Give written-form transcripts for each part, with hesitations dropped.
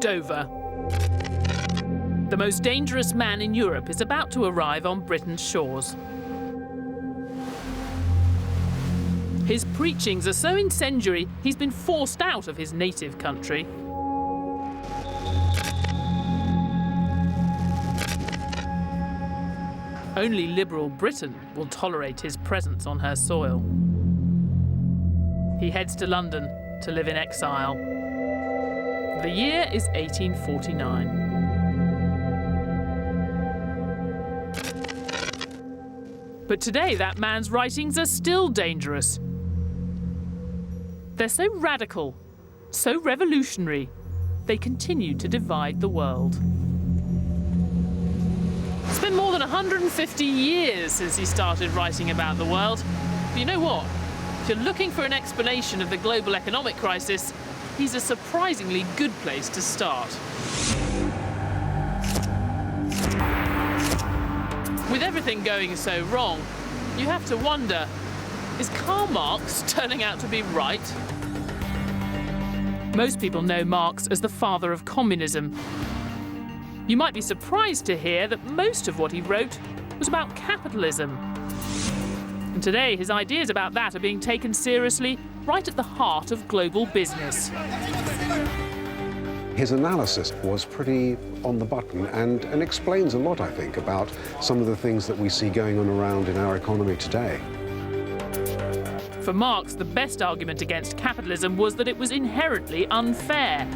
over. The most dangerous man in Europe is about to arrive on Britain's shores. His preachings are so incendiary, he's been forced out of his native country. Only liberal Britain will tolerate his presence on her soil. He heads to London to live in exile. The year is 1849. But today, that man's writings are still dangerous. They're so radical, so revolutionary, they continue to divide the world. It's been more than 150 years since he started writing about the world. But you know what? If you're looking for an explanation of the global economic crisis, he's a surprisingly good place to start. With everything going so wrong, you have to wonder, is Karl Marx turning out to be right? Most people know Marx as the father of communism. You might be surprised to hear that most of what he wrote was about capitalism. And today, his ideas about that are being taken seriously right at the heart of global business. His analysis was pretty on the button and explains a lot, I think, about some of the things that we see going on around in our economy today. For Marx, the best argument against capitalism was that it was inherently unfair.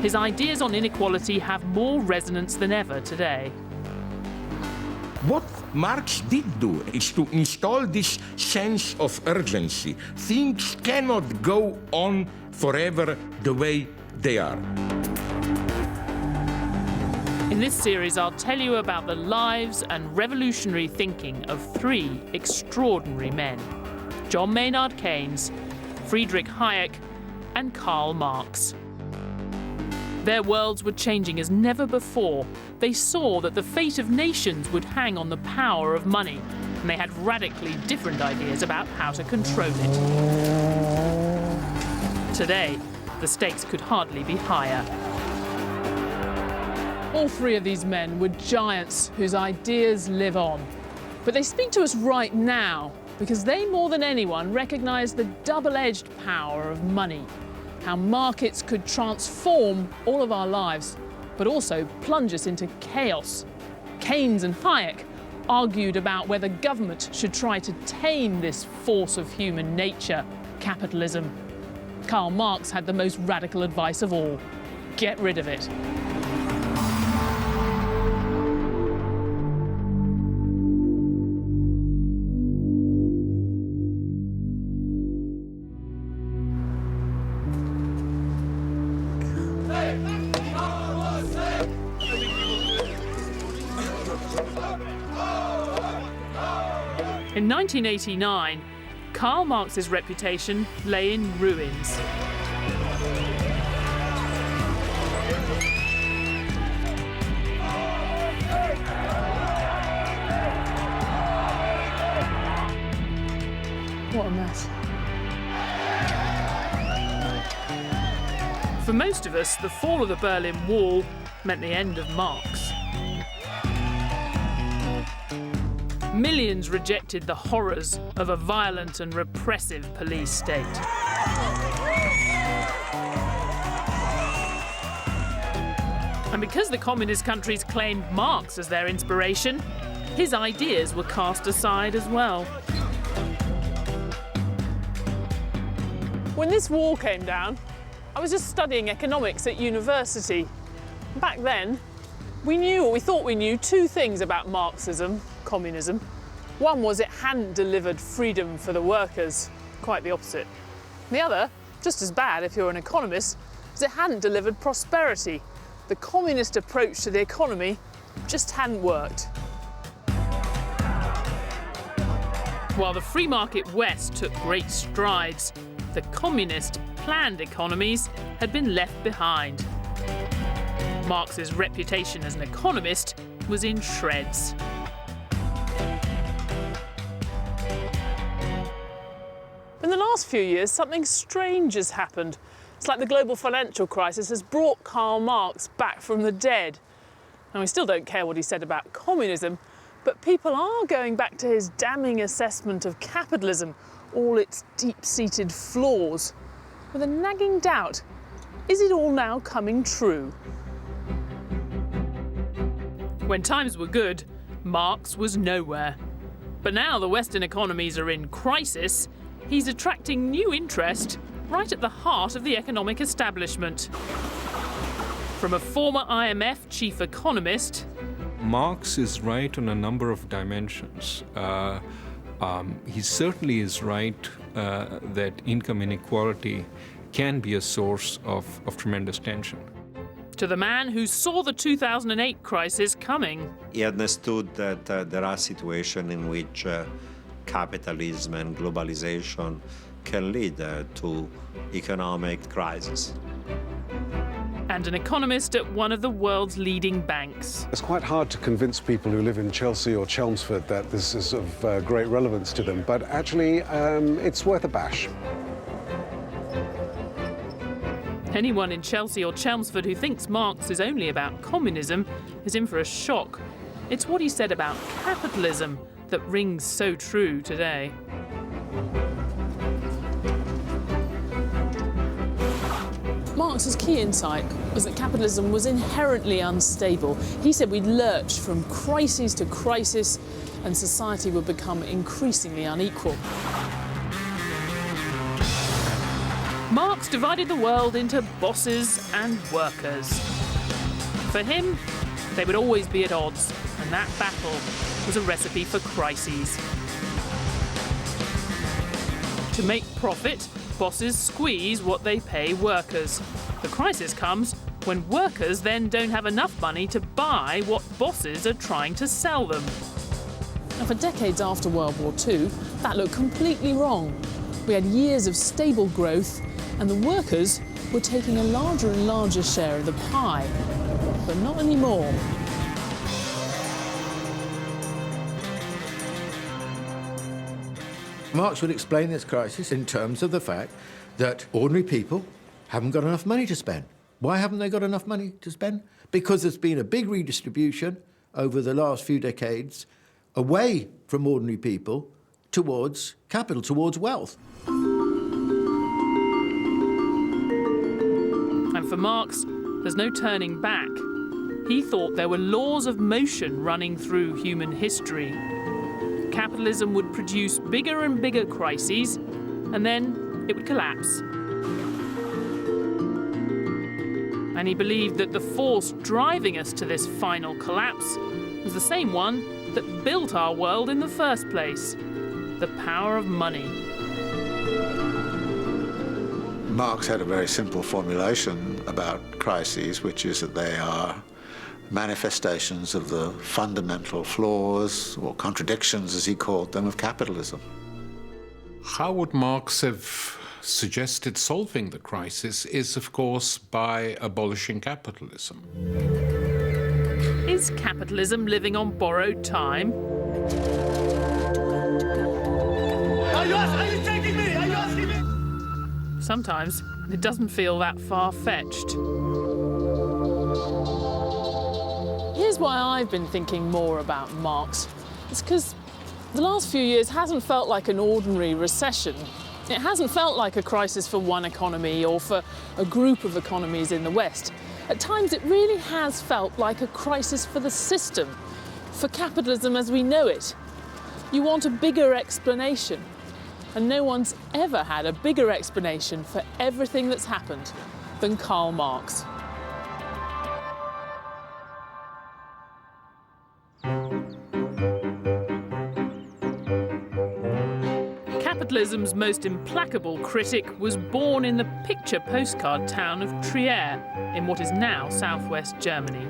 His ideas on inequality have more resonance than ever today. What Marx did do is to install this sense of urgency. Things cannot go on forever the way they are. In this series, I'll tell you about the lives and revolutionary thinking of three extraordinary men: John Maynard Keynes, Friedrich Hayek, and Karl Marx. Their worlds were changing as never before. They saw that the fate of nations would hang on the power of money, and they had radically different ideas about how to control it. Today, the stakes could hardly be higher. All three of these men were giants whose ideas live on. But they speak to us right now because they, more than anyone, recognise the double-edged power of money. How markets could transform all of our lives, but also plunge us into chaos. Keynes and Hayek argued about whether government should try to tame this force of human nature, capitalism. Karl Marx had the most radical advice of all: get rid of it. In 1989, Karl Marx's reputation lay in ruins. What a mess. For most of us, the fall of the Berlin Wall meant the end of Marx. Millions rejected the horrors of a violent and repressive police state. And because the communist countries claimed Marx as their inspiration, his ideas were cast aside as well. When this wall came down, I was just studying economics at university. Back then, we knew, or we thought we knew, two things about Marxism, communism. One was it hadn't delivered freedom for the workers, quite the opposite. The other, just as bad if you're an economist, is it hadn't delivered prosperity. The communist approach to the economy just hadn't worked. While the free market West took great strides, the communist planned economies had been left behind. Marx's reputation as an economist was in shreds. In the last few years, something strange has happened. It's like the global financial crisis has brought Karl Marx back from the dead. And we still don't care what he said about communism, but people are going back to his damning assessment of capitalism, all its deep-seated flaws, with a nagging doubt, is it all now coming true? When times were good, Marx was nowhere. But now the Western economies are in crisis, he's attracting new interest right at the heart of the economic establishment. From a former IMF chief economist, Marx is right on a number of dimensions. He certainly is right that income inequality can be a source of tremendous tension. to the man who saw the 2008 crisis coming. He understood that there are situations in which capitalism and globalization can lead to economic crisis. And an economist at one of the world's leading banks. It's quite hard to convince people who live in Chelsea or Chelmsford that this is of great relevance to them, but actually it's worth a bash. Anyone in Chelsea or Chelmsford who thinks Marx is only about communism is in for a shock. It's what he said about capitalism that rings so true today. Marx's key insight was that capitalism was inherently unstable. He said we'd lurch from crisis to crisis and society would become increasingly unequal. Marx divided the world into bosses and workers. For him, they would always be at odds, and that battle was a recipe for crises. To make profit, bosses squeeze what they pay workers. The crisis comes when workers then don't have enough money to buy what bosses are trying to sell them. Now, for decades after World War II, that looked completely wrong. We had years of stable growth, and the workers were taking a larger and larger share of the pie. But not anymore. Marx would explain this crisis in terms of the fact that ordinary people haven't got enough money to spend. Why haven't they got enough money to spend? Because there's been a big redistribution over the last few decades away from ordinary people towards capital, towards wealth. And for Marx, there's no turning back. He thought there were laws of motion running through human history. Capitalism would produce bigger and bigger crises, and then it would collapse. And he believed that the force driving us to this final collapse was the same one that built our world in the first place: the power of money. Marx had a very simple formulation about crises, which is that they are manifestations of the fundamental flaws, or contradictions, as he called them, of capitalism. How would Marx have suggested solving the crisis is, of course, by abolishing capitalism. Is capitalism living on borrowed time? Are you taking me? Are you asking me? Sometimes it doesn't feel that far-fetched. Here's why I've been thinking more about Marx. It's because the last few years hasn't felt like an ordinary recession. It hasn't felt like a crisis for one economy or for a group of economies in the West. At times it really has felt like a crisis for the system, for capitalism as we know it. You want a bigger explanation, and no one's ever had a bigger explanation for everything that's happened than Karl Marx. Capitalism's most implacable critic was born in the picture postcard town of Trier, in what is now southwest Germany.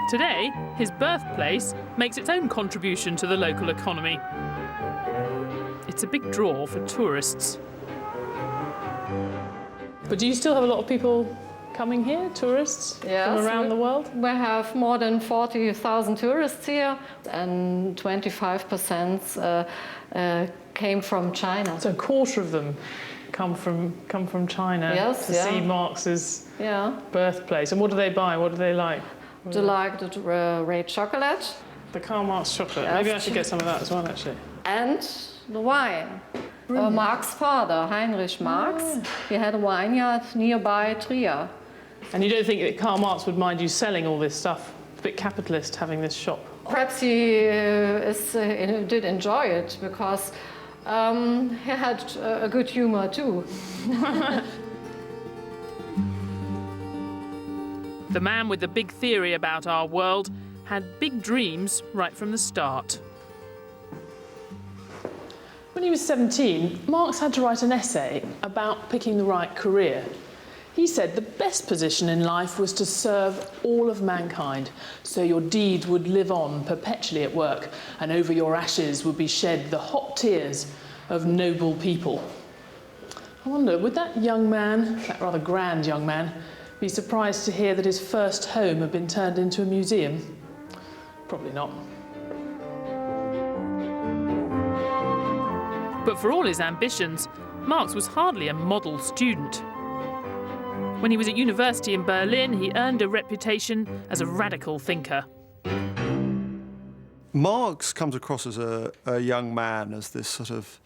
Today, his birthplace makes its own contribution to the local economy. It's a big draw for tourists. But do you still have a lot of people coming here, tourists Yes, from around the world? We have more than 40,000 tourists here, and 25% came from China. So a quarter of them come from China to see Marx's birthplace. And what do they buy? What do they like? Do you like the red chocolate? The Karl Marx chocolate. Yes. Maybe I should get some of that as well, actually. And the wine. Marx's father, Heinrich Marx, he had a vineyard nearby Trier. And you don't think that Karl Marx would mind you selling all this stuff? It's a bit capitalist having this shop. Perhaps he did enjoy it because he had a good humor too. The man with the big theory about our world had big dreams right from the start. When he was 17, Marx had to write an essay about picking the right career. He said the best position in life was to serve all of mankind, so your deed would live on perpetually at work, and over your ashes would be shed the hot tears of noble people. I wonder, would that young man, that rather grand young man, be surprised to hear that his first home had been turned into a museum? Probably not. But for all his ambitions, Marx was hardly a model student. When he was at university in Berlin, he earned a reputation as a radical thinker. Marx comes across as a young man, as this sort of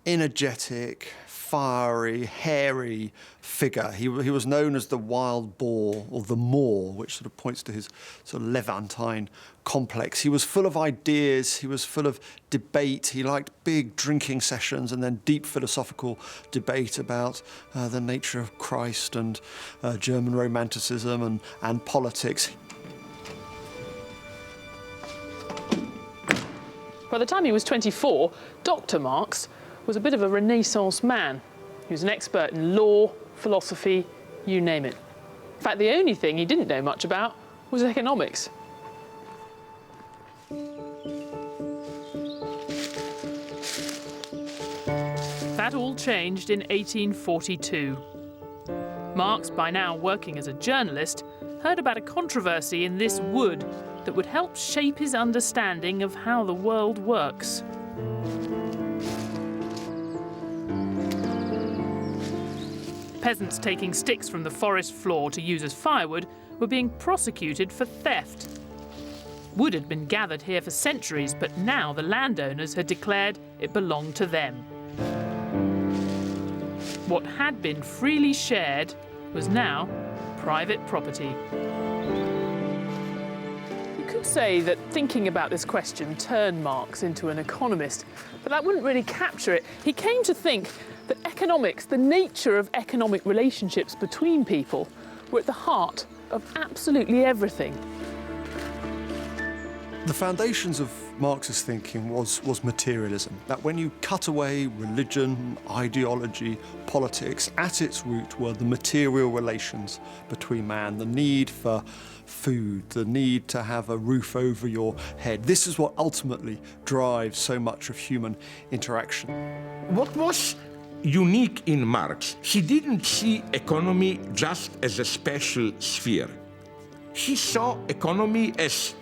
energetic, fiery, hairy figure. He was known as the wild boar, or the Moor, which sort of points to his sort of Levantine complex. He was full of ideas, he was full of debate. He liked big drinking sessions and then deep philosophical debate about the nature of Christ and German Romanticism and politics. By the time he was 24, Dr. Marx was a bit of a Renaissance man. He was an expert in law, philosophy, you name it. In fact, the only thing he didn't know much about was economics. That all changed in 1842. Marx, by now working as a journalist, heard about a controversy in this wood that would help shape his understanding of how the world works. Peasants taking sticks from the forest floor to use as firewood were being prosecuted for theft. Wood had been gathered here for centuries, but now the landowners had declared it belonged to them. What had been freely shared was now private property. You could say that thinking about this question turned Marx into an economist, but that wouldn't really capture it. He came to think that economics, the nature of economic relationships between people, were at the heart of absolutely everything. The foundations of Marx's thinking was materialism, that when you cut away religion, ideology, politics, at its root were the material relations between man, the need for food, the need to have a roof over your head. This is what ultimately drives so much of human interaction. What was unique in Marx, he didn't see economy just as a special sphere. He saw economy as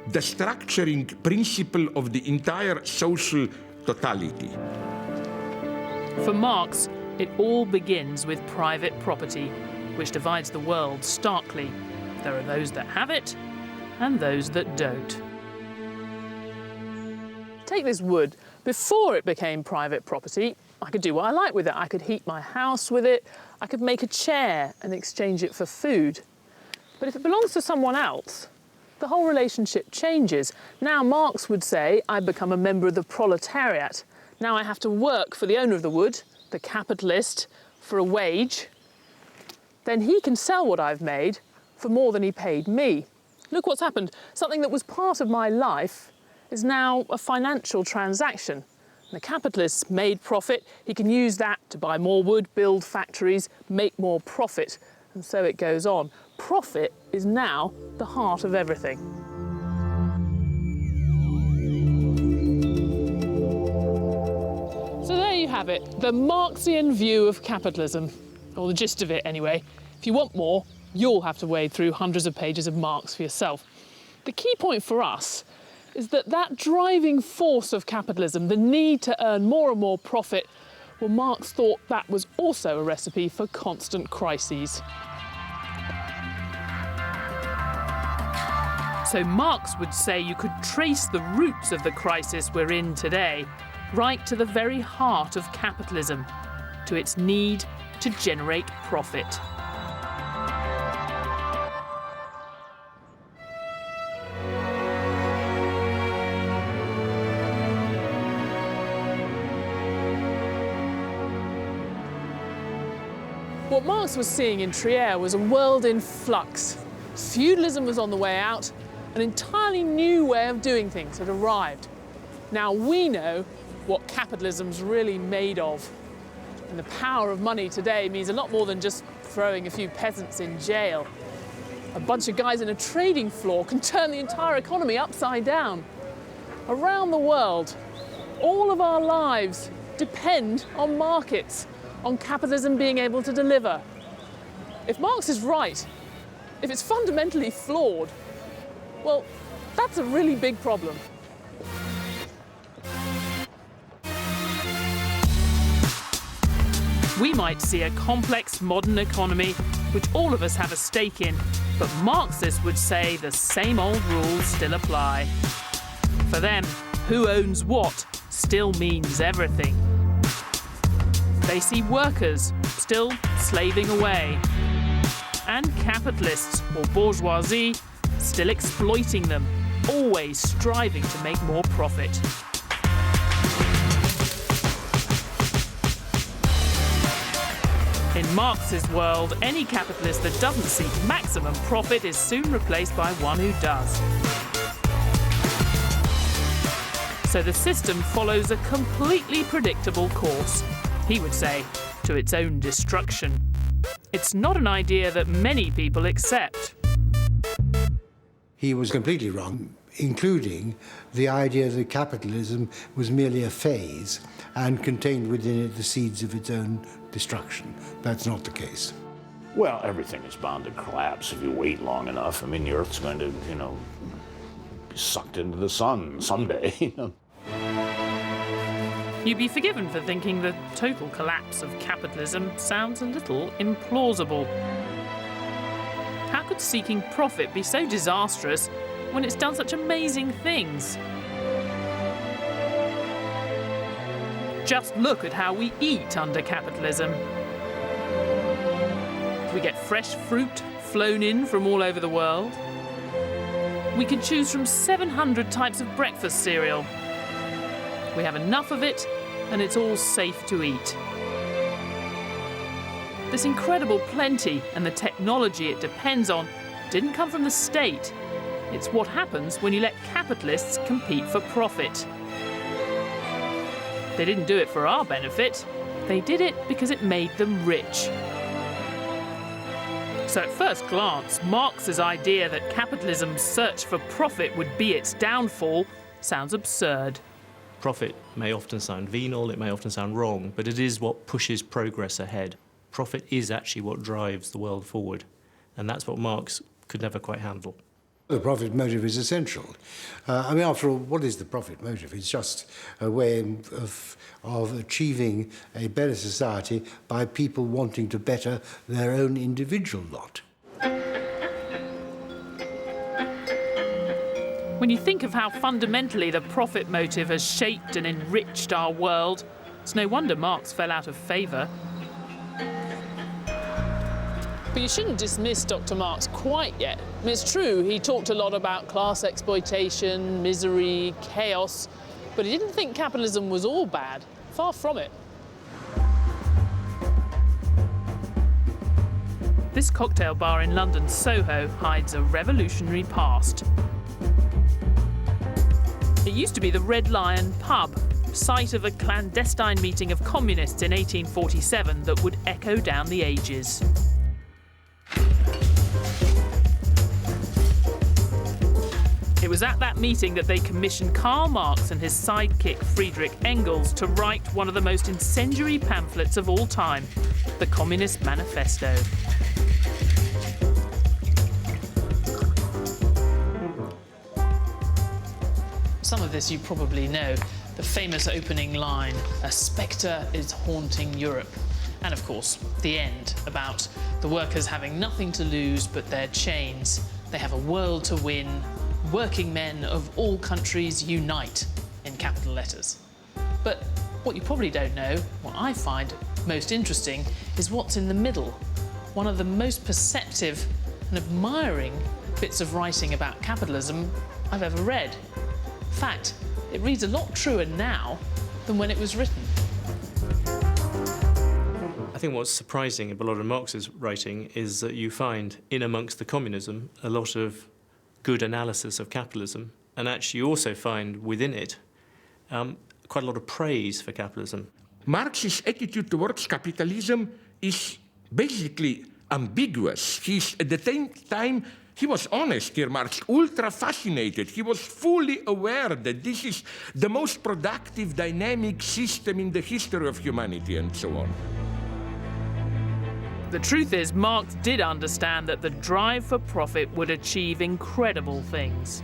the structuring principle of the entire social totality. For Marx, it all begins with private property, which divides the world starkly. There are those that have it and those that don't. Take this wood. Before it became private property, I could do what I like with it. I could heat my house with it. I could make a chair and exchange it for food. But if it belongs to someone else, the whole relationship changes. Now Marx would say, I've become a member of the proletariat. Now I have to work for the owner of the wood, the capitalist, for a wage. Then he can sell what I've made for more than he paid me. Look what's happened. Something that was part of my life is now a financial transaction. The capitalist made profit. He can use that to buy more wood, build factories, make more profit. And so it goes on. Profit is now the heart of everything. So there you have it, the Marxian view of capitalism, or the gist of it anyway. If If you want more, you'll have to wade through hundreds of pages of Marx for yourself. The key point for us is that driving force of capitalism, the need to earn more and more profit, well, Marx thought that was also a recipe for constant crises. So Marx would say you could trace the roots of the crisis we're in today right to the very heart of capitalism, to its need to generate profit. What Marx was seeing in Trier was a world in flux. Feudalism was on the way out. An entirely new way of doing things had arrived. Now we know what capitalism's really made of. And the power of money today means a lot more than just throwing a few peasants in jail. A bunch of guys in a trading floor can turn the entire economy upside down. Around the world, all of our lives depend on markets, on capitalism being able to deliver. If Marx is right, if it's fundamentally flawed, well, that's a really big problem. We might see a complex modern economy which all of us have a stake in, but Marxists would say the same old rules still apply. For them, who owns what still means everything. They see workers still slaving away, and capitalists, or bourgeoisie, still exploiting them, always striving to make more profit. In Marx's world, any capitalist that doesn't seek maximum profit is soon replaced by one who does. So the system follows a completely predictable course, he would say, to its own destruction. It's not an idea that many people accept. He was completely wrong, including the idea that capitalism was merely a phase and contained within it the seeds of its own destruction. That's not the case. Well, everything is bound to collapse if you wait long enough. I mean, the Earth's going to, be sucked into the sun someday. You'd be forgiven for thinking the total collapse of capitalism sounds a little implausible. How could seeking profit be so disastrous when it's done such amazing things? Just look at how we eat under capitalism. We get fresh fruit flown in from all over the world. We can choose from 700 types of breakfast cereal. We have enough of it, and it's all safe to eat. This incredible plenty and the technology it depends on didn't come from the state. It's what happens when you let capitalists compete for profit. They didn't do it for our benefit. They did it because it made them rich. So at first glance, Marx's idea that capitalism's search for profit would be its downfall sounds absurd. Profit may often sound venal, it may often sound wrong, but it is what pushes progress ahead. Profit is actually what drives the world forward, and that's what Marx could never quite handle. The profit motive is essential. After all, what is the profit motive? It's just a way of achieving a better society by people wanting to better their own individual lot. When you think of how fundamentally the profit motive has shaped and enriched our world, it's no wonder Marx fell out of favour. But you shouldn't dismiss Dr. Marx quite yet. It's true, he talked a lot about class exploitation, misery, chaos, but he didn't think capitalism was all bad. Far from it. This cocktail bar in London's Soho hides a revolutionary past. It used to be the Red Lion pub, site of a clandestine meeting of communists in 1847 that would echo down the ages. It was at that meeting that they commissioned Karl Marx and his sidekick Friedrich Engels to write one of the most incendiary pamphlets of all time, the Communist Manifesto. Some of this you probably know. The famous opening line, "A spectre is haunting Europe." And of course, the end, about the workers having nothing to lose but their chains. They have a world to win. Working men of all countries unite, in capital letters. But what you probably don't know, what I find most interesting, is what's in the middle. One of the most perceptive and admiring bits of writing about capitalism I've ever read. In fact, it reads a lot truer now than when it was written. I think what's surprising about a lot of Marx's writing is that you find in amongst the communism a lot of good analysis of capitalism, and actually you also find within it quite a lot of praise for capitalism. Marx's attitude towards capitalism is basically ambiguous. At the same time, he was honest here, Marx, ultra fascinated. He was fully aware that this is the most productive, dynamic system in the history of humanity, and so on. The truth is, Marx did understand that the drive for profit would achieve incredible things.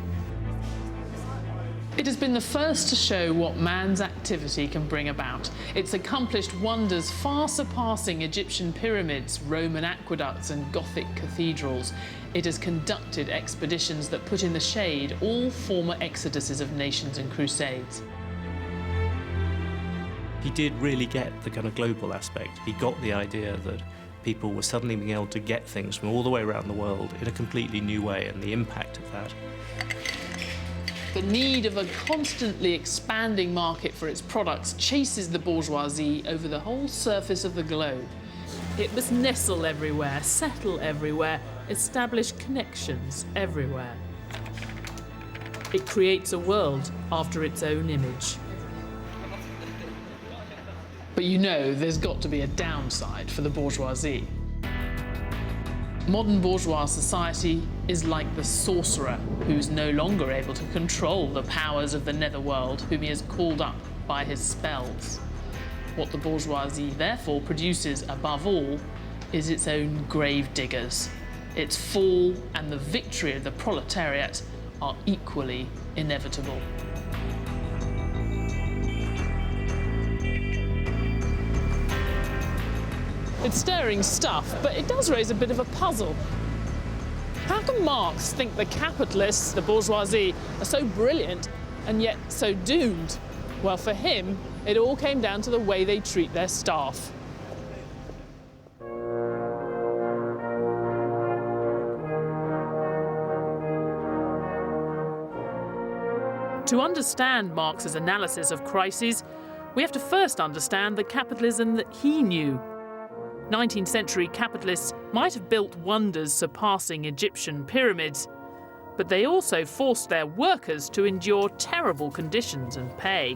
It has been the first to show what man's activity can bring about. It's accomplished wonders far surpassing Egyptian pyramids, Roman aqueducts and Gothic cathedrals. It has conducted expeditions that put in the shade all former exoduses of nations and crusades. He did really get the kind of global aspect. He got the idea that people were suddenly being able to get things from all the way around the world in a completely new way, and the impact of that. The need of a constantly expanding market for its products chases the bourgeoisie over the whole surface of the globe. It must nestle everywhere, settle everywhere, establish connections everywhere. It creates a world after its own image. But you know there's got to be a downside for the bourgeoisie. Modern bourgeois society is like the sorcerer who's no longer able to control the powers of the netherworld, whom he has called up by his spells. What the bourgeoisie therefore produces above all is its own grave diggers. Its fall and the victory of the proletariat are equally inevitable. It's stirring stuff, but it does raise a bit of a puzzle. How can Marx think the capitalists, the bourgeoisie, are so brilliant and yet so doomed? Well, for him, it all came down to the way they treat their staff. To understand Marx's analysis of crises, we have to first understand the capitalism that he knew. 19th century capitalists might have built wonders surpassing Egyptian pyramids, but they also forced their workers to endure terrible conditions and pay.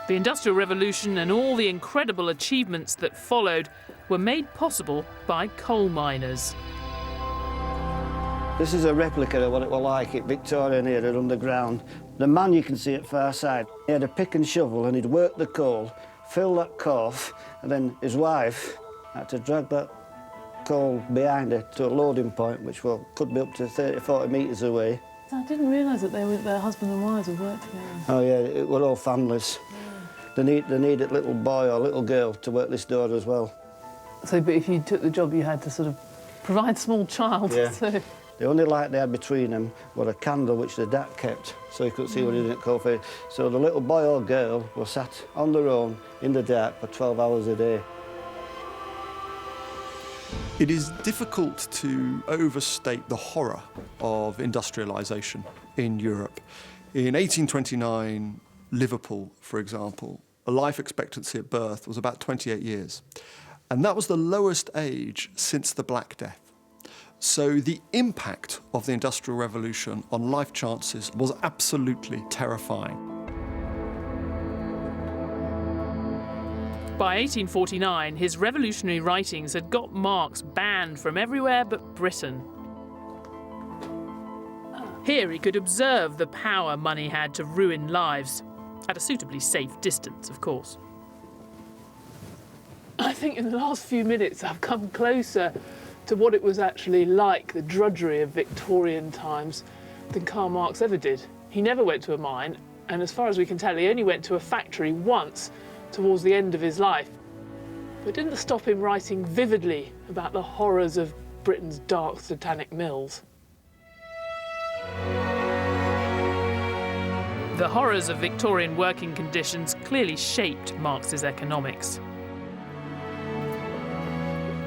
The Industrial Revolution and all the incredible achievements that followed were made possible by coal miners. This is a replica of what it was like at Victorian era underground. The man you can see at far side, he had a pick and shovel and he'd work the coal, fill that corf, and then his wife had to drag that coal behind her to a loading point, which could be up to 30, 40 metres away. I didn't realise that their husband and wives would work together. Oh yeah, it were all families. Yeah. They needed a little boy or little girl to work this door as well. So, but if you took the job, you had to sort of provide small child. Yeah. So. The only light they had between them was a candle which the dad kept, so he could see what he didn't call for. So the little boy or girl was sat on their own in the dark for 12 hours a day. It is difficult to overstate the horror of industrialisation in Europe. In 1829, Liverpool, for example, a life expectancy at birth was about 28 years. And that was the lowest age since the Black Death. So the impact of the Industrial Revolution on life chances was absolutely terrifying. By 1849, his revolutionary writings had got Marx banned from everywhere but Britain. Here he could observe the power money had to ruin lives, at a suitably safe distance, of course. I think in the last few minutes I've come closer to what it was actually like, the drudgery of Victorian times, than Karl Marx ever did. He never went to a mine, and as far as we can tell, he only went to a factory once towards the end of his life. But it didn't stop him writing vividly about the horrors of Britain's dark satanic mills. The horrors of Victorian working conditions clearly shaped Marx's economics.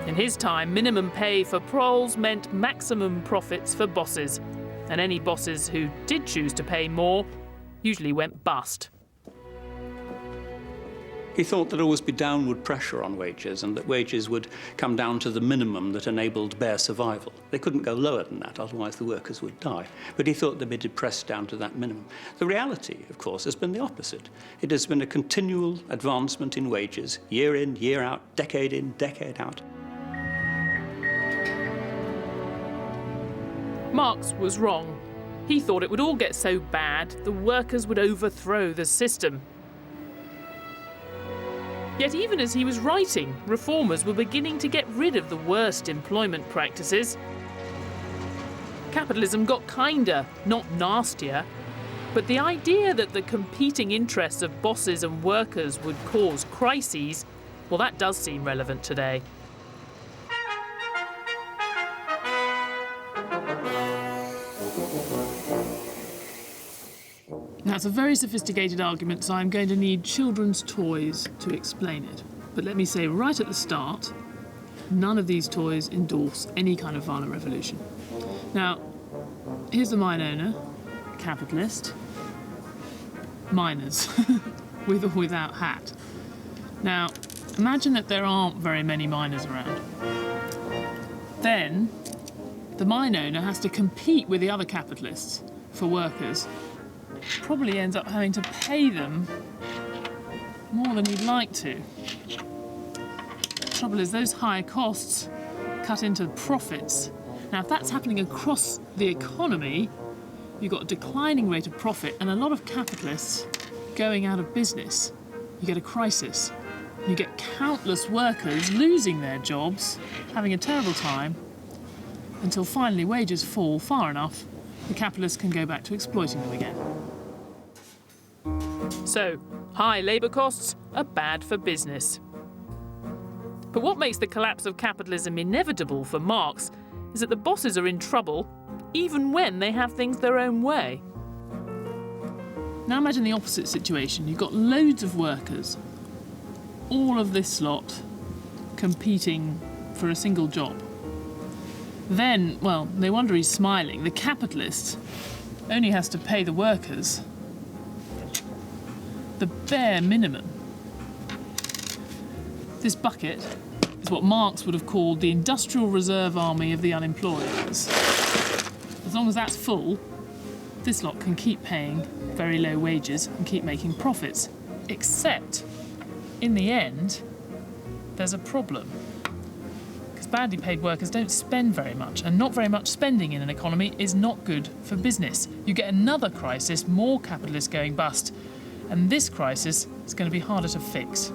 In his time, minimum pay for proles meant maximum profits for bosses, and any bosses who did choose to pay more usually went bust. He thought there'd always be downward pressure on wages and that wages would come down to the minimum that enabled bare survival. They couldn't go lower than that, otherwise the workers would die. But he thought they'd be depressed down to that minimum. The reality, of course, has been the opposite. It has been a continual advancement in wages, year in, year out, decade in, decade out. Marx was wrong. He thought it would all get so bad the workers would overthrow the system. Yet even as he was writing, reformers were beginning to get rid of the worst employment practices. Capitalism got kinder, not nastier. But the idea that the competing interests of bosses and workers would cause crises, well, that does seem relevant today. That's a very sophisticated argument, so I'm going to need children's toys to explain it. But let me say right at the start, none of these toys endorse any kind of violent revolution. Now, here's the mine owner, capitalist, miners, with or without hat. Now, imagine that there aren't very many miners around. Then, the mine owner has to compete with the other capitalists for workers. Probably ends up having to pay them more than he'd like to. The trouble is, those high costs cut into profits. Now, if that's happening across the economy, you've got a declining rate of profit and a lot of capitalists going out of business. You get a crisis. You get countless workers losing their jobs, having a terrible time, until finally wages fall far enough the capitalists can go back to exploiting them again. So, high labour costs are bad for business. But what makes the collapse of capitalism inevitable for Marx is that the bosses are in trouble even when they have things their own way. Now imagine the opposite situation. You've got loads of workers, all of this lot competing for a single job. Then, well, no wonder he's smiling. The capitalist only has to pay the workers the bare minimum. This bucket is what Marx would have called the industrial reserve army of the unemployed. As long as that's full, this lot can keep paying very low wages and keep making profits. Except, in the end, there's a problem. Badly paid workers don't spend very much, and not very much spending in an economy is not good for business. You get another crisis, more capitalists going bust, and this crisis is going to be harder to fix.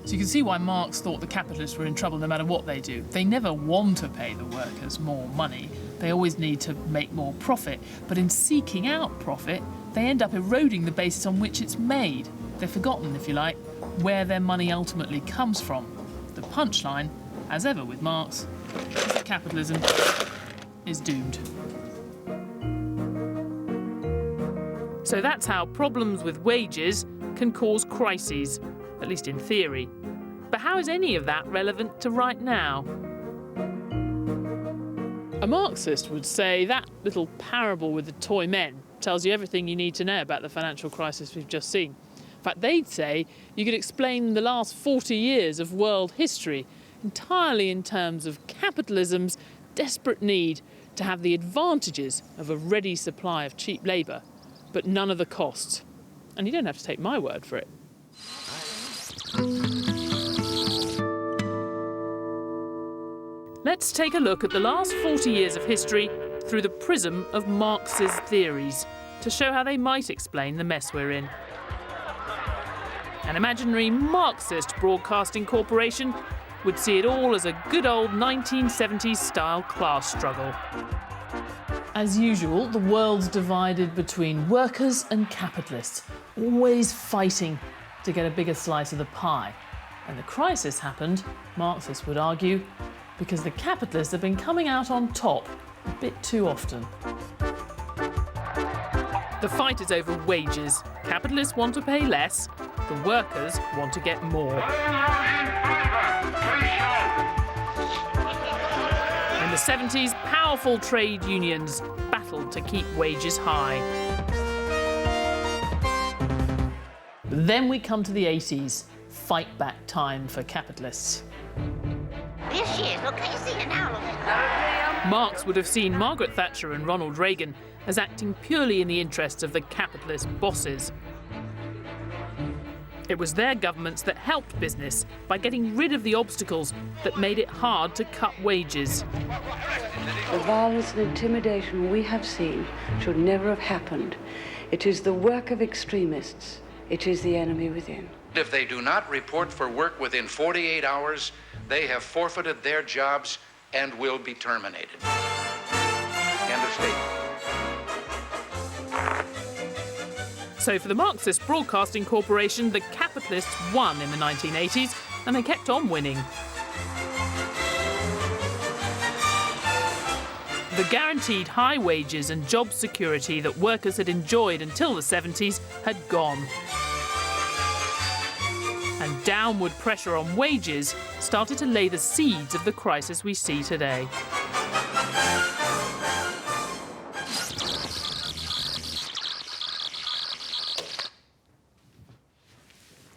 So you can see why Marx thought the capitalists were in trouble no matter what they do. They never want to pay the workers more money. They always need to make more profit. But in seeking out profit, they end up eroding the basis on which it's made. They've forgotten, if you like, where their money ultimately comes from. The punchline, as ever with Marx, is that capitalism is doomed. So that's how problems with wages can cause crises, at least in theory. But how is any of that relevant to right now? A Marxist would say that little parable with the toy men tells you everything you need to know about the financial crisis we've just seen. In fact, they'd say you could explain the last 40 years of world history entirely in terms of capitalism's desperate need to have the advantages of a ready supply of cheap labour, but none of the costs. And you don't have to take my word for it. Let's take a look at the last 40 years of history through the prism of Marx's theories to show how they might explain the mess we're in. An imaginary Marxist broadcasting corporation would see it all as a good old 1970s style class struggle. As usual, the world's divided between workers and capitalists, always fighting to get a bigger slice of the pie. And the crisis happened, Marxists would argue, because the capitalists have been coming out on top a bit too often. The fight is over wages. Capitalists want to pay less, the workers want to get more. In the 70s, powerful trade unions battled to keep wages high. Then we come to the 80s, fight back time for capitalists. There she is. Look, can you see her now? Marx would have seen Margaret Thatcher and Ronald Reagan as acting purely in the interests of the capitalist bosses. It was their governments that helped business by getting rid of the obstacles that made it hard to cut wages. The violence and intimidation we have seen should never have happened. It is the work of extremists. It is the enemy within. If they do not report for work within 48 hours, they have forfeited their jobs and will be terminated. End of statement. So for the Marxist Broadcasting Corporation, the capitalists won in the 1980s, and they kept on winning. The guaranteed high wages and job security that workers had enjoyed until the 70s had gone. And downward pressure on wages started to lay the seeds of the crisis we see today.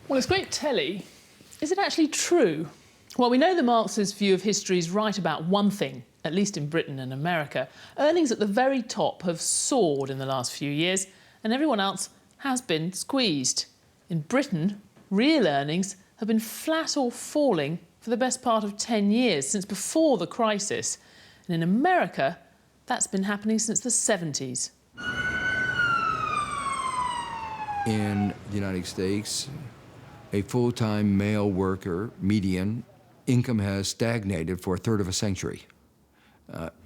Well, it's great telly. Is it actually true? Well, we know the Marxist view of history is right about one thing, at least in Britain and America. Earnings at the very top have soared in the last few years, and everyone else has been squeezed. In Britain, real earnings have been flat or falling for the best part of 10 years, since before the crisis. And in America, that's been happening since the 70s. In the United States, a full-time male worker, median, income has stagnated for a third of a century.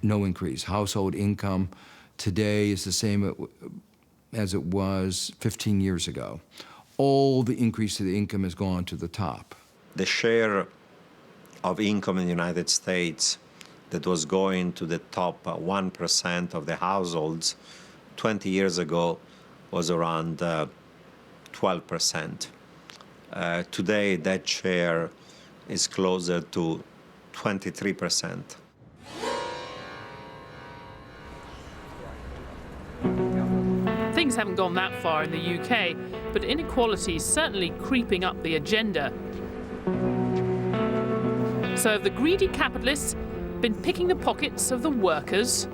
No increase. Household income today is the same as it was 15 years ago. All the increase of the income has gone to the top. The share of income in the United States that was going to the top 1% of the households 20 years ago was around 12%. Today, that share is closer to 23%. Things haven't gone that far in the UK, but inequality is certainly creeping up the agenda. So have the greedy capitalists been picking the pockets of the workers?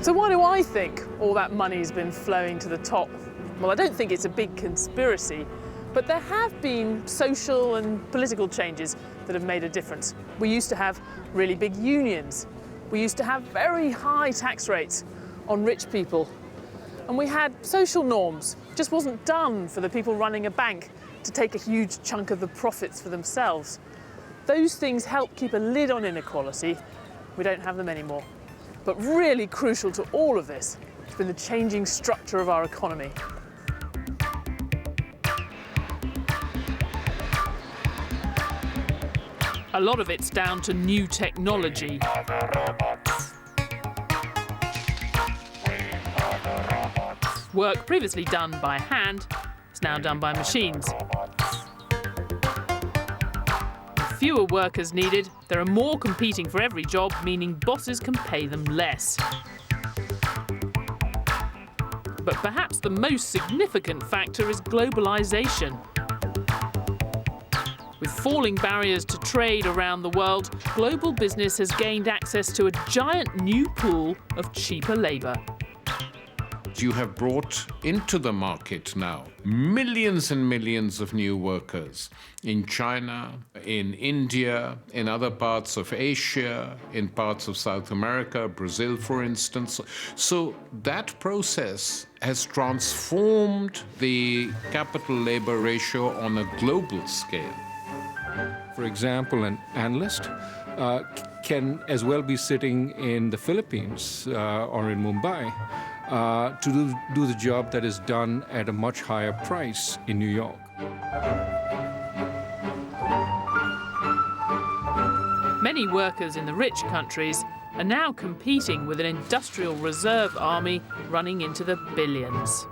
So why do I think all that money's been flowing to the top? Well, I don't think it's a big conspiracy, but there have been social and political changes that have made a difference. We used to have really big unions. We used to have very high tax rates on rich people. And we had social norms. It just wasn't done for the people running a bank to take a huge chunk of the profits for themselves. Those things help keep a lid on inequality. We don't have them anymore. But really crucial to all of this has been the changing structure of our economy. A lot of it's down to new technology. Work previously done by hand is now done by machines. With fewer workers needed, there are more competing for every job, meaning bosses can pay them less. But perhaps the most significant factor is globalization. With falling barriers to trade around the world, global business has gained access to a giant new pool of cheaper labour. And you have brought into the market now millions and millions of new workers in China, in India, in other parts of Asia, in parts of South America, Brazil, for instance. So that process has transformed the capital-labor ratio on a global scale. For example, an analyst can as well be sitting in the Philippines or in Mumbai to do the job that is done at a much higher price in New York. Many workers in the rich countries are now competing with an industrial reserve army running into the billions.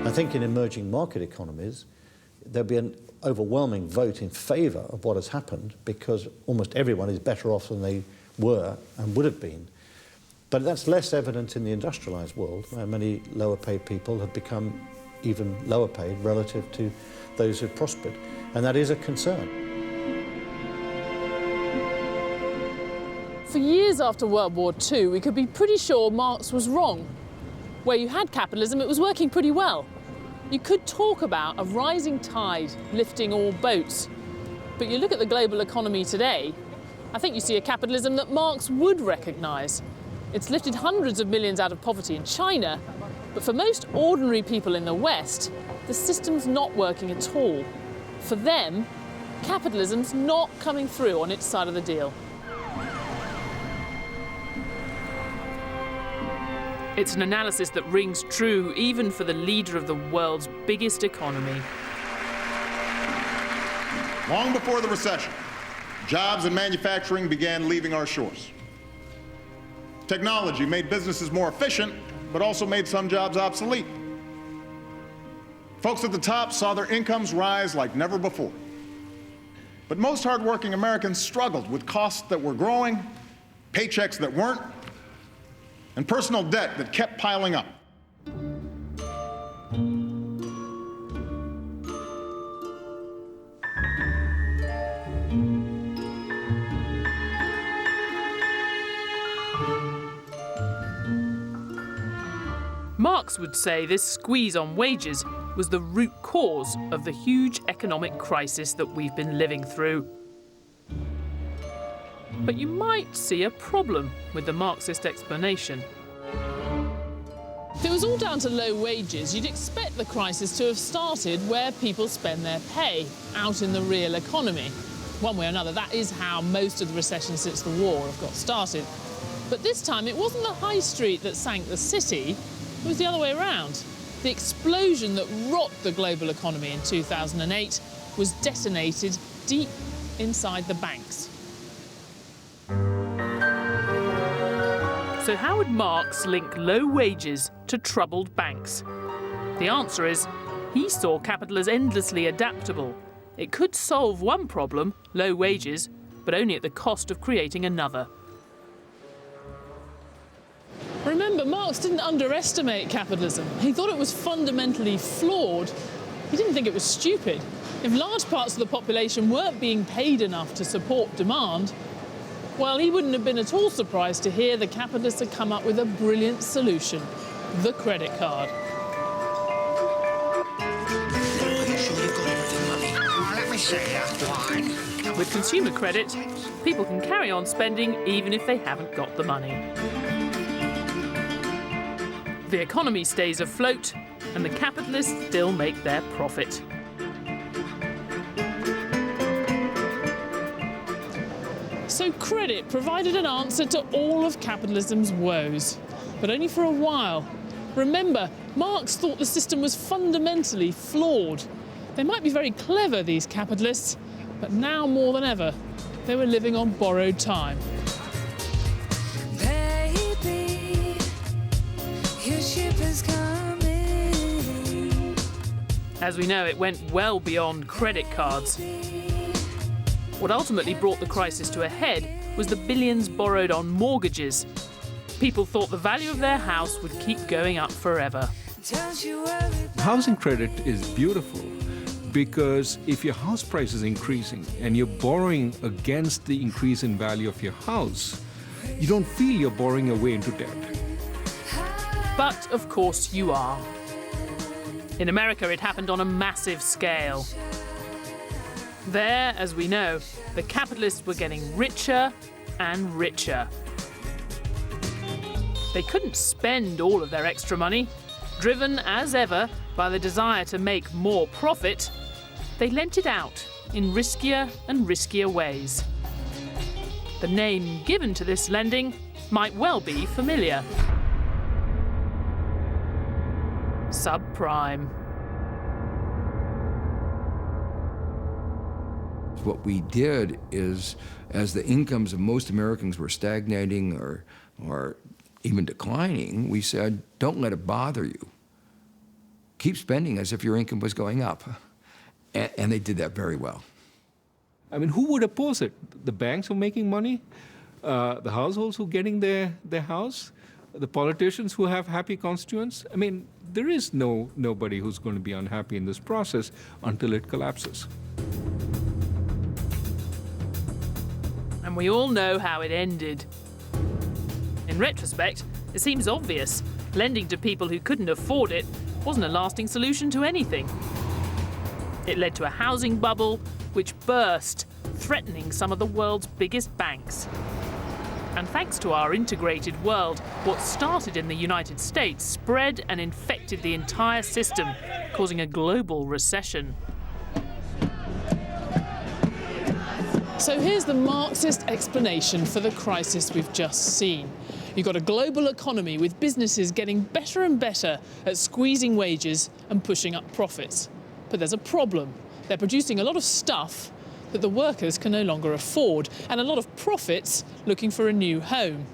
I think in emerging market economies, there'll be an overwhelming vote in favour of what has happened because almost everyone is better off than they were and would have been. But that's less evident in the industrialised world, where many lower paid people have become even lower paid relative to those who've prospered. And that is a concern. For years after World War II, we could be pretty sure Marx was wrong. Where you had capitalism, it was working pretty well. You could talk about a rising tide lifting all boats. But you look at the global economy today, I think you see a capitalism that Marx would recognise. It's lifted hundreds of millions out of poverty in China, but for most ordinary people in the West, the system's not working at all. For them, capitalism's not coming through on its side of the deal. It's an analysis that rings true even for the leader of the world's biggest economy. Long before the recession, jobs and manufacturing began leaving our shores. Technology made businesses more efficient, but also made some jobs obsolete. Folks at the top saw their incomes rise like never before. But most hardworking Americans struggled with costs that were growing, paychecks that weren't, and personal debt that kept piling up. Marx would say this squeeze on wages was the root cause of the huge economic crisis that we've been living through. But you might see a problem with the Marxist explanation. If it was all down to low wages, you'd expect the crisis to have started where people spend their pay, out in the real economy. One way or another, that is how most of the recessions since the war have got started. But this time, it wasn't the high street that sank the city, it was the other way around. The explosion that rocked the global economy in 2008 was detonated deep inside the banks. So how would Marx link low wages to troubled banks? The answer is, he saw capital as endlessly adaptable. It could solve one problem, low wages, but only at the cost of creating another. Remember, Marx didn't underestimate capitalism. He thought it was fundamentally flawed. He didn't think it was stupid. If large parts of the population weren't being paid enough to support demand, well, he wouldn't have been at all surprised to hear the capitalists had come up with a brilliant solution, the credit card. With consumer credit, people can carry on spending even if they haven't got the money. The economy stays afloat, and the capitalists still make their profit. So credit provided an answer to all of capitalism's woes, but only for a while. Remember, Marx thought the system was fundamentally flawed. They might be very clever, these capitalists, but now more than ever, they were living on borrowed time. Baby, your ship is coming. As we know, it went well beyond credit cards. What ultimately brought the crisis to a head was the billions borrowed on mortgages. People thought the value of their house would keep going up forever. Housing credit is beautiful because if your house price is increasing and you're borrowing against the increase in value of your house, you don't feel you're borrowing your way into debt. But of course you are. In America, it happened on a massive scale. There, as we know, the capitalists were getting richer and richer. They couldn't spend all of their extra money. Driven, as ever, by the desire to make more profit, they lent it out in riskier and riskier ways. The name given to this lending might well be familiar. Subprime. What we did is, as the incomes of most Americans were stagnating or even declining, we said, don't let it bother you. Keep spending as if your income was going up. And they did that very well. I mean, who would oppose it? The banks who are making money? The households who are getting their house? The politicians who have happy constituents? I mean, there is nobody who's going to be unhappy in this process until it collapses. And we all know how it ended. In retrospect, it seems obvious. Lending to people who couldn't afford it wasn't a lasting solution to anything. It led to a housing bubble which burst, threatening some of the world's biggest banks. And thanks to our integrated world, what started in the United States spread and infected the entire system, causing a global recession. So here's the Marxist explanation for the crisis we've just seen. You've got a global economy with businesses getting better and better at squeezing wages and pushing up profits. But there's a problem. They're producing a lot of stuff that the workers can no longer afford, and a lot of profits looking for a new home.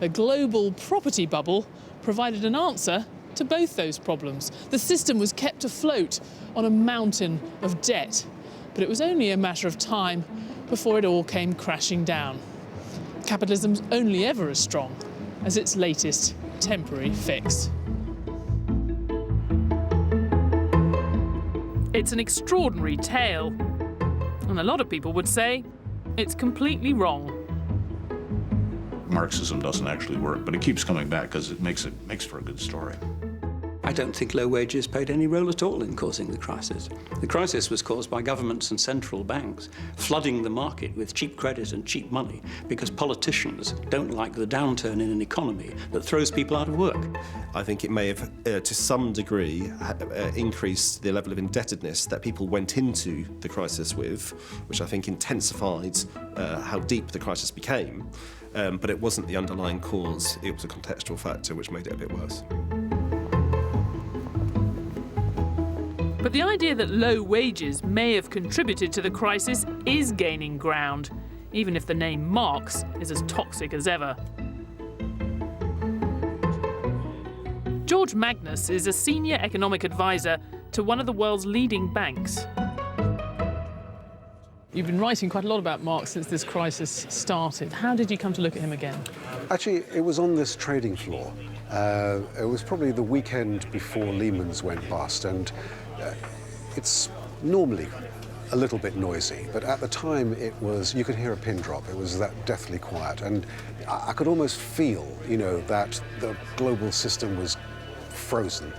The global property bubble provided an answer to both those problems. The system was kept afloat on a mountain of debt, but it was only a matter of time before it all came crashing down. Capitalism's only ever as strong as its latest temporary fix. It's an extraordinary tale, and a lot of people would say it's completely wrong. Marxism doesn't actually work, but it keeps coming back because it makes for a good story. I don't think low wages played any role at all in causing the crisis. The crisis was caused by governments and central banks flooding the market with cheap credit and cheap money because politicians don't like the downturn in an economy that throws people out of work. I think it may have, to some degree, increased the level of indebtedness that people went into the crisis with, which I think intensified how deep the crisis became. But it wasn't the underlying cause, it was a contextual factor which made it a bit worse. But the idea that low wages may have contributed to the crisis is gaining ground, even if the name Marx is as toxic as ever. George Magnus is a senior economic advisor to one of the world's leading banks. You've been writing quite a lot about Marx since this crisis started. How did you come to look at him again? Actually, it was on this trading floor. It was probably the weekend before Lehman's went bust, and it's normally a little bit noisy, but at the time you could hear a pin drop. It was that deathly quiet, and I could almost feel, that the global system was frozen.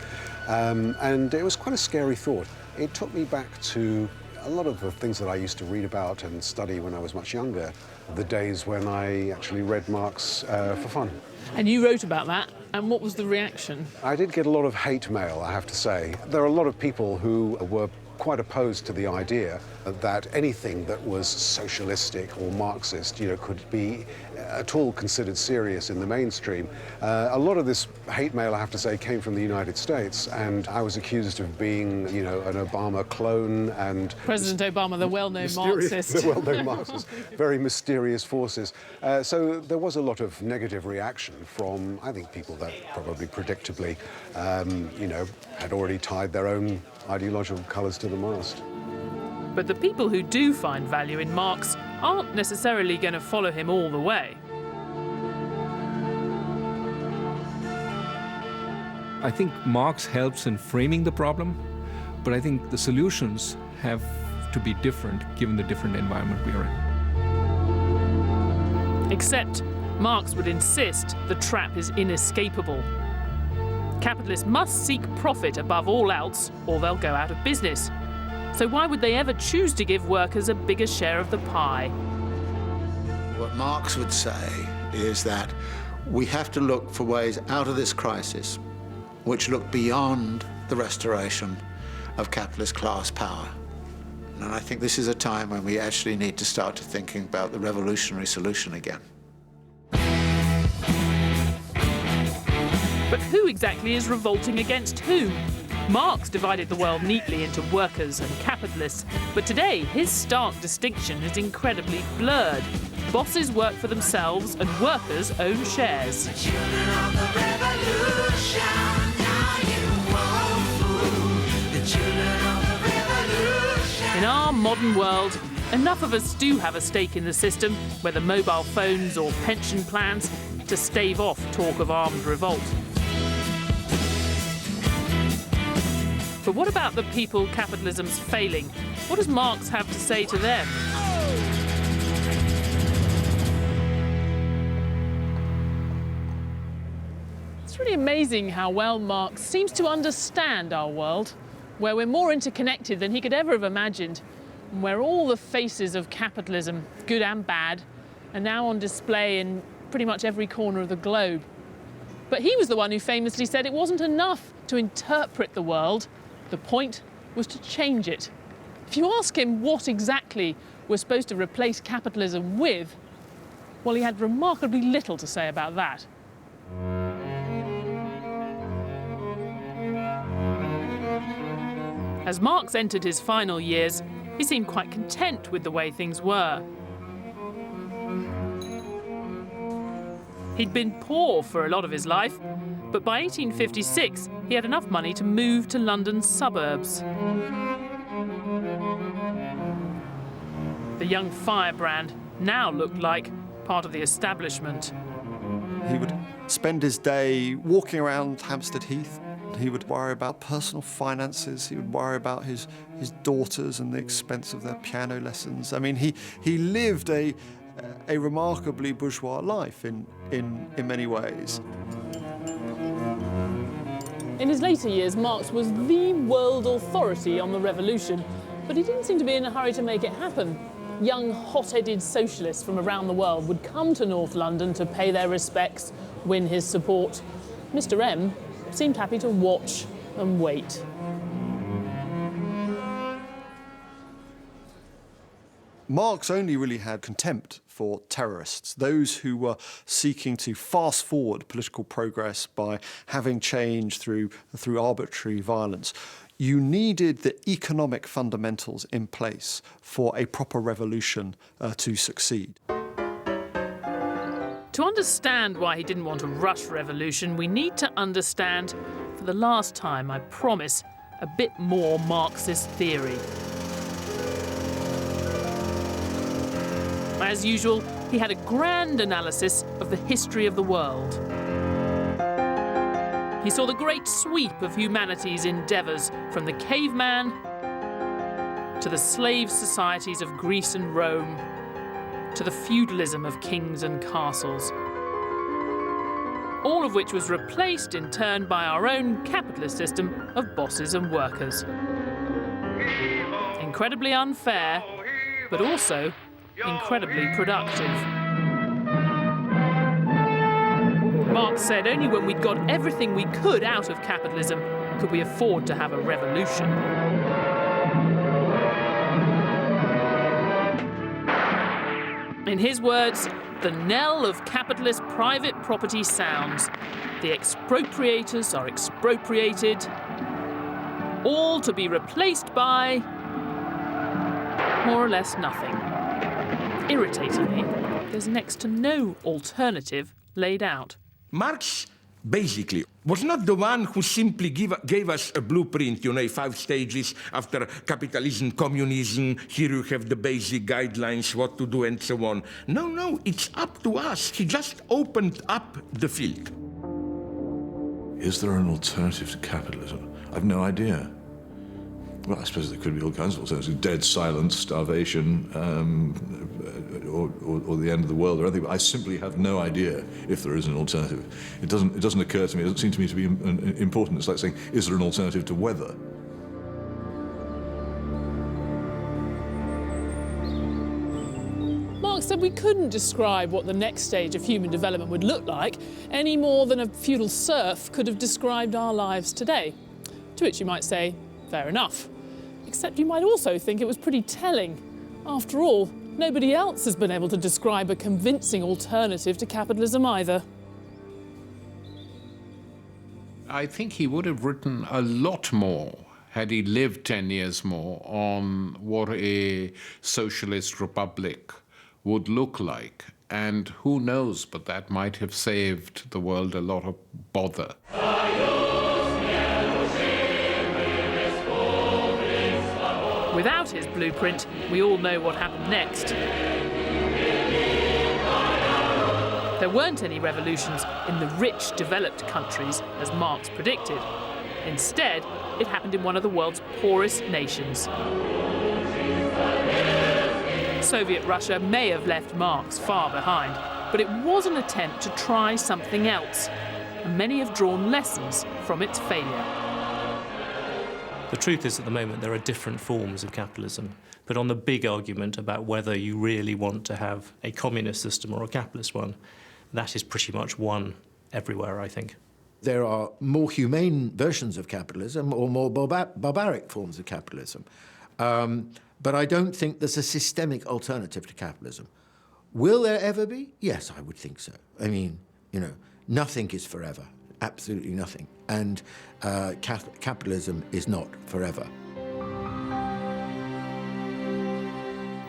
And it was quite a scary thought. It took me back to a lot of the things that I used to read about and study when I was much younger, the days when I actually read Marx for fun. And you wrote about that, and what was the reaction? I did get a lot of hate mail, I have to say. There are a lot of people who were quite opposed to the idea that anything that was socialistic or Marxist, could be at all considered serious in the mainstream. A lot of this hate mail, I have to say, came from the United States, and I was accused of being, an Obama clone and... President Obama, the well-known Marxist. The well-known Marxist. Very mysterious forces. So there was a lot of negative reaction from, I think, people that probably predictably, had already tied their own ideological colours to the mast. But the people who do find value in Marx aren't necessarily going to follow him all the way. I think Marx helps in framing the problem, but I think the solutions have to be different given the different environment we are in. Except Marx would insist the trap is inescapable. Capitalists must seek profit above all else, or they'll go out of business. So why would they ever choose to give workers a bigger share of the pie? What Marx would say is that we have to look for ways out of this crisis which look beyond the restoration of capitalist class power. And I think this is a time when we actually need to start to thinking about the revolutionary solution again. But who exactly is revolting against whom? Marx divided the world neatly into workers and capitalists, but today his stark distinction is incredibly blurred. Bosses work for themselves and workers own shares. In our modern world, enough of us do have a stake in the system, whether mobile phones or pension plans, to stave off talk of armed revolt. But what about the people capitalism's failing? What does Marx have to say to them? It's really amazing how well Marx seems to understand our world, where we're more interconnected than he could ever have imagined, and where all the faces of capitalism, good and bad, are now on display in pretty much every corner of the globe. But he was the one who famously said it wasn't enough to interpret the world. The point was to change it. If you ask him what exactly we're supposed to replace capitalism with, well, he had remarkably little to say about that. As Marx entered his final years, he seemed quite content with the way things were. He'd been poor for a lot of his life, but by 1856 he had enough money to move to London's suburbs. The young firebrand now looked like part of the establishment. He would spend his day walking around Hampstead Heath. He would worry about personal finances. He would worry about his daughters and the expense of their piano lessons. I mean, he lived a remarkably bourgeois life in many ways. In his later years, Marx was the world authority on the revolution, but he didn't seem to be in a hurry to make it happen. Young, hot-headed socialists from around the world would come to North London to pay their respects, win his support. Mr. M seemed happy to watch and wait. Marx only really had contempt for terrorists, those who were seeking to fast forward political progress by having change through arbitrary violence. You needed the economic fundamentals in place for a proper revolution to succeed. To understand why he didn't want a rush revolution, we need to understand, for the last time, I promise, a bit more Marxist theory. As usual, he had a grand analysis of the history of the world. He saw the great sweep of humanity's endeavours, from the caveman to the slave societies of Greece and Rome, to the feudalism of kings and castles, all of which was replaced in turn by our own capitalist system of bosses and workers. Incredibly unfair, but also incredibly productive. Marx said only when we'd got everything we could out of capitalism could we afford to have a revolution. In his words, the knell of capitalist private property sounds. The expropriators are expropriated, all to be replaced by more or less nothing. Irritatingly, there's next to no alternative laid out. Marx, basically, was not the one who simply gave us a blueprint, 5 stages after capitalism, communism, here you have the basic guidelines, what to do and so on. No, it's up to us. He just opened up the field. Is there an alternative to capitalism? I've no idea. Well, I suppose there could be all kinds of alternatives: dead silence, starvation, or the end of the world, or anything. But I simply have no idea if there is an alternative. It doesn't occur to me. It doesn't seem to me to be important. It's like saying, is there an alternative to weather? Marx said we couldn't describe what the next stage of human development would look like any more than a feudal serf could have described our lives today. To which you might say, fair enough. Except you might also think it was pretty telling. After all, nobody else has been able to describe a convincing alternative to capitalism either. I think he would have written a lot more had he lived 10 years more on what a socialist republic would look like. And who knows, but that might have saved the world a lot of bother. Without his blueprint, we all know what happened next. There weren't any revolutions in the rich, developed countries, as Marx predicted. Instead, it happened in one of the world's poorest nations. Soviet Russia may have left Marx far behind, but it was an attempt to try something else, and many have drawn lessons from its failure. The truth is, at the moment, there are different forms of capitalism, but on the big argument about whether you really want to have a communist system or a capitalist one, that is pretty much won everywhere, I think. There are more humane versions of capitalism or more barbaric forms of capitalism. But I don't think there's a systemic alternative to capitalism. Will there ever be? Yes, I would think so. I mean, nothing is forever, absolutely nothing. And capitalism is not forever.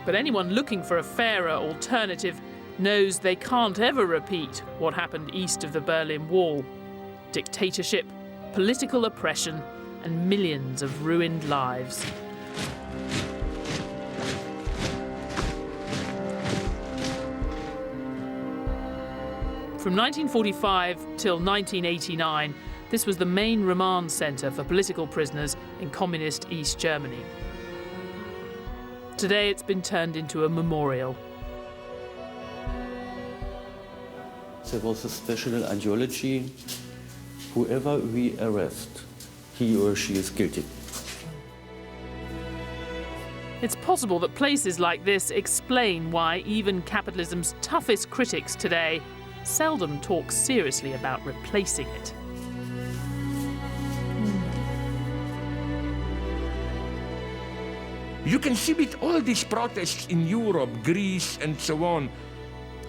But anyone looking for a fairer alternative knows they can't ever repeat what happened east of the Berlin Wall. Dictatorship, political oppression, and millions of ruined lives. From 1945 till 1989, this was the main remand centre for political prisoners in communist East Germany. Today it's been turned into a memorial. There was a special ideology. Whoever we arrest, he or she is guilty. It's possible that places like this explain why even capitalism's toughest critics today seldom talk seriously about replacing it. You can see with all these protests in Europe, Greece, and so on.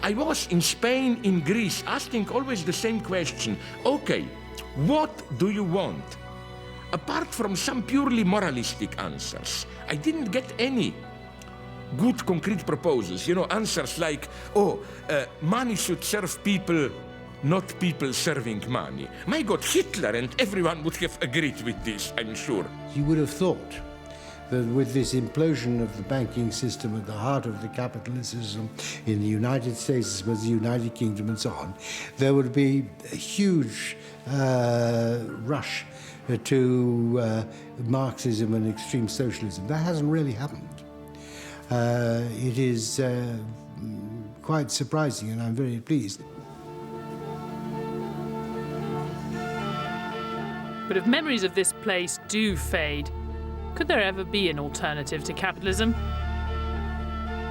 I was in Spain, in Greece, asking always the same question. Okay, what do you want? Apart from some purely moralistic answers, I didn't get any good concrete proposals. Answers like, money should serve people, not people serving money. My God, Hitler and everyone would have agreed with this, I'm sure. You would have thought that with this implosion of the banking system at the heart of the capitalism in the United States, as well as the United Kingdom and so on, there would be a huge rush to Marxism and extreme socialism. That hasn't really happened. It is quite surprising, and I'm very pleased. But if memories of this place do fade, could there ever be an alternative to capitalism?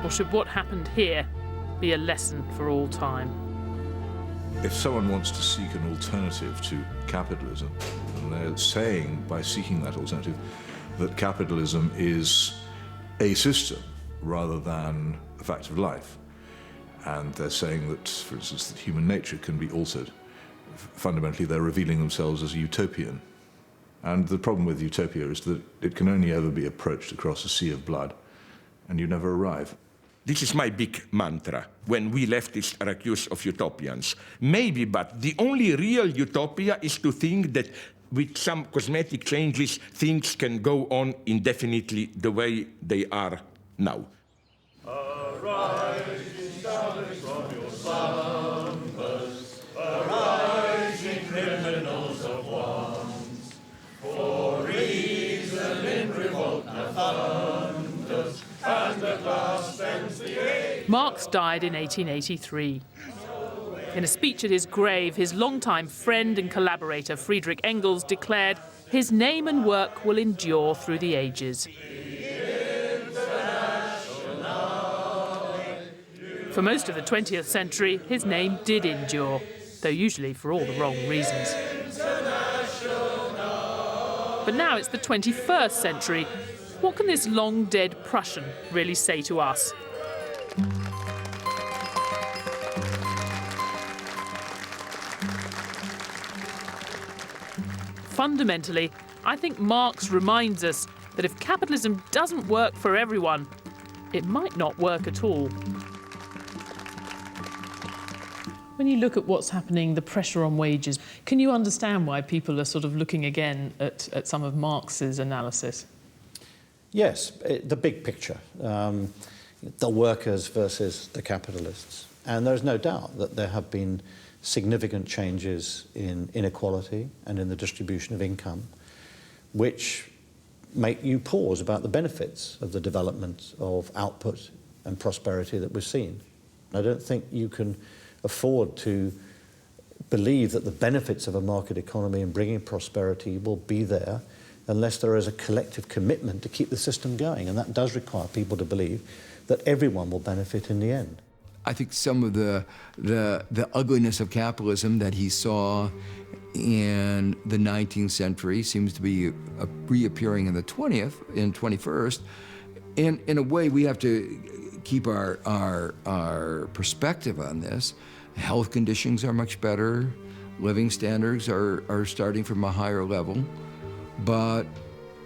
Or should what happened here be a lesson for all time? If someone wants to seek an alternative to capitalism, and they're saying by seeking that alternative that capitalism is a system rather than a fact of life, and they're saying that, for instance, that human nature can be altered, fundamentally they're revealing themselves as a utopian. And the problem with utopia is that it can only ever be approached across a sea of blood, and you never arrive. This is my big mantra when we leftists are accused of utopians. Maybe, but the only real utopia is to think that with some cosmetic changes, things can go on indefinitely the way they are now. Criminals of want, for reason in revolt. Marx died in 1883. In a speech at his grave, his longtime friend and collaborator Friedrich Engels declared his name and work will endure through the ages. For most of the 20th century, his name did endure, though usually for all the wrong reasons. But now it's the 21st century. What can this long-dead Prussian really say to us? Fundamentally, I think Marx reminds us that if capitalism doesn't work for everyone, it might not work at all. When you look at what's happening, the pressure on wages, can you understand why people are sort of looking again at some of Marx's analysis? Yes, the big picture, the workers versus the capitalists. And there's no doubt that there have been significant changes in inequality and in the distribution of income, which make you pause about the benefits of the development of output and prosperity that we've seen. I don't think you can afford to believe that the benefits of a market economy and bringing prosperity will be there unless there is a collective commitment to keep the system going. And that does require people to believe that everyone will benefit in the end. I think some of the ugliness of capitalism that he saw in the 19th century seems to be reappearing in the 21st. And in a way, we have to keep our perspective on this. Health conditions are much better. Living standards are starting from a higher level. But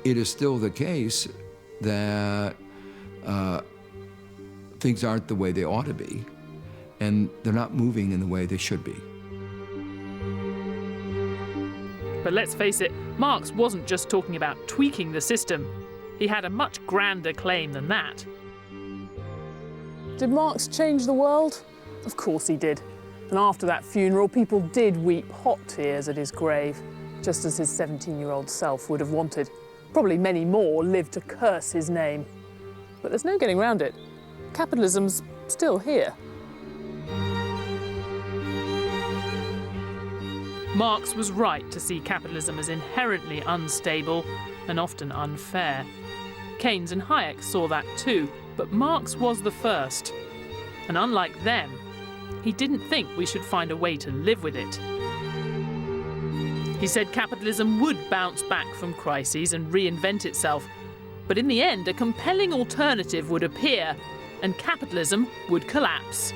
it is still the case that things aren't the way they ought to be, and they're not moving in the way they should be. But let's face it, Marx wasn't just talking about tweaking the system. He had a much grander claim than that. Did Marx change the world? Of course he did. And after that funeral, people did weep hot tears at his grave, just as his 17-year-old self would have wanted. Probably many more lived to curse his name. But there's no getting around it. Capitalism's still here. Marx was right to see capitalism as inherently unstable and often unfair. Keynes and Hayek saw that too, but Marx was the first. And unlike them, he didn't think we should find a way to live with it. He said capitalism would bounce back from crises and reinvent itself, but in the end, a compelling alternative would appear, and capitalism would collapse.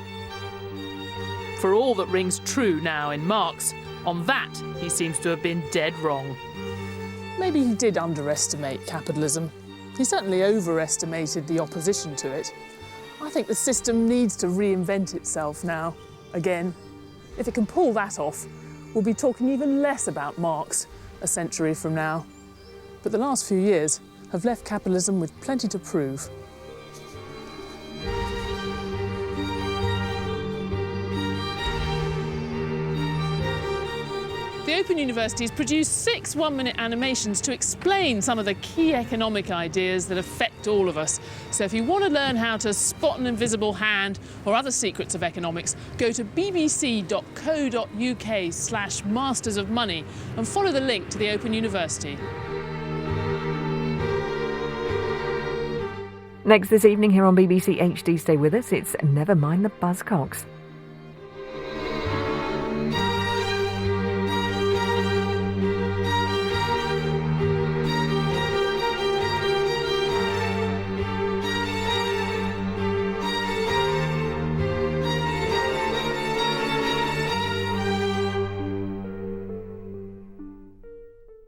For all that rings true now in Marx, on that he seems to have been dead wrong. Maybe he did underestimate capitalism. He certainly overestimated the opposition to it. I think the system needs to reinvent itself now, again. If it can pull that off, we'll be talking even less about Marx a century from now. But the last few years have left capitalism with plenty to prove. The Open University has produced 6 one-minute animations to explain some of the key economic ideas that affect all of us. So if you want to learn how to spot an invisible hand or other secrets of economics, go to bbc.co.uk/Masters of Money and follow the link to the Open University. Next this evening here on BBC HD, stay with us, it's Never Mind the Buzzcocks.